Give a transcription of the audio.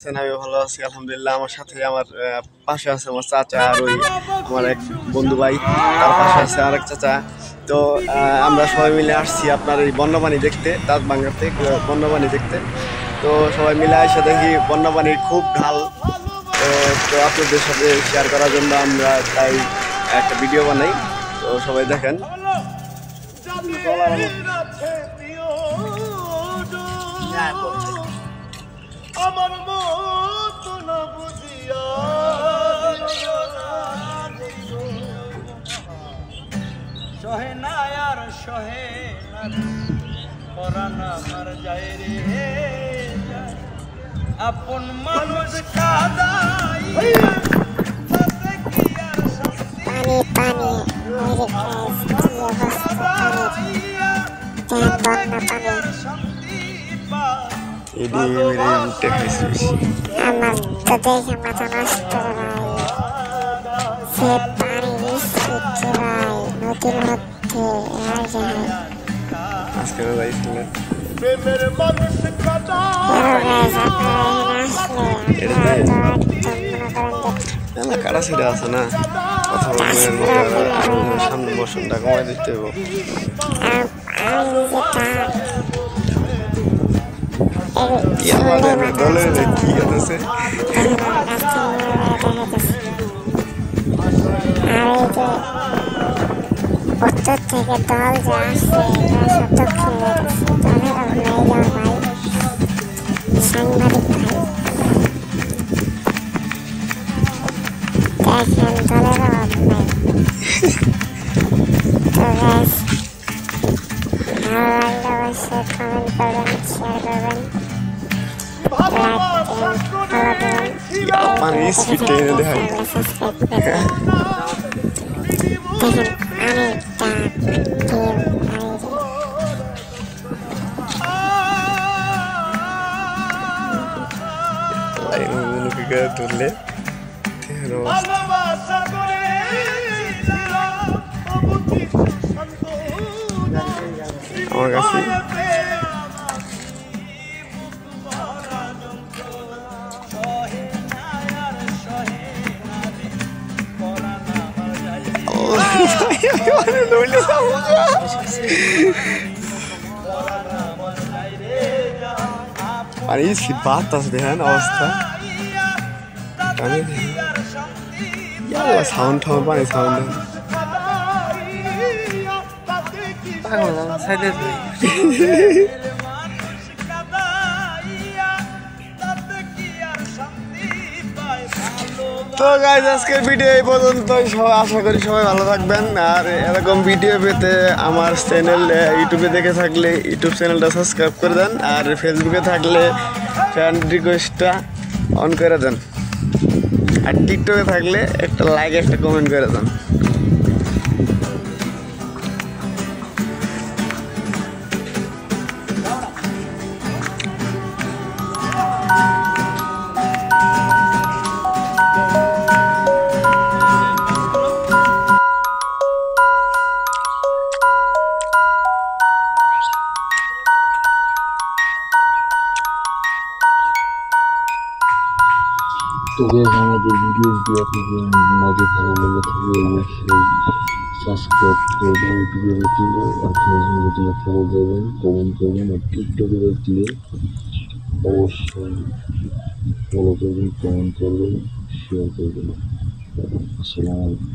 আমি ভালো আছি আলহামদুলিল্লাহ। আমার সাথে আমার পাশে আছে আমার চাচা আর ওই আমার এক বন্ধু ভাই, তার পাশে আছে আরেক চাচা। তো আমরা সবাই মিলে আসছি আপনার এই বন্যপ্রাণী দেখতে, দাঁতভাঙ্গাতে বন্যপ্রাণী দেখতে। তো সবাই মিলে এসে দেখি বন্যপ্রাণীর খুব ঢাল। তো আপনাদের সাথে শেয়ার করার জন্য আমরা তাই একটা ভিডিও বানাই। তো সবাই দেখেন। আমার মতো না বুঝিয়া সহে না আর সহে না পরাণ আমার যায় রে আপন মানুষ কাদাই আমার তো দেখে মাথা নষ্ট সে পানি মিশছে ভাই নদীর মধ্যে কারা ছিঁড়ে আছে না কথা সামনে মৌসুমটা কমাই দিতে হবে। দলের কি আছে উত্তর থেকে দল যে আসছে সাংবাদিক ভাই দেখেন দলের অভাব নাই। তো ব্যাস ভালো লাগলে অবশ্যই কমেন্ট করবেন, শেয়ার করবেন, ধরলে আমার কাছে আর এই বাতাস দেখেন অবস্থা, সাউন্ড ঠাউন্ড পানি সাউন্ড তো গাইজ আজকের ভিডিও এই পর্যন্তই। সবাই আশা করি সবাই ভালো থাকবেন। আর এরকম ভিডিও পেতে আমার চ্যানেল ইউটিউবে দেখে থাকলে ইউটিউব চ্যানেলটা সাবস্ক্রাইব করে দেন, আর ফেসবুকে থাকলে ফ্রেন্ড রিকোয়েস্টটা অন করে দেন, আর টিকটকে থাকলে একটা লাইক একটা কমেন্ট করে দেন। তবে আমাদের ভিডিওগুলো আপনাদের মাঝে ভালো লেগে থাকে অবশ্যই সাবস্ক্রাইব করবেন, ইউটিউবে দেখলে আর ফেসবুকে দেখলে ফলো দেবেন, কমেন্ট করবেন, আর টিকটকে দেখলে অবশ্যই ফলো করবেন, কমেন্ট করবেন, শেয়ার করবেন। আসসালামু আলাইকুম।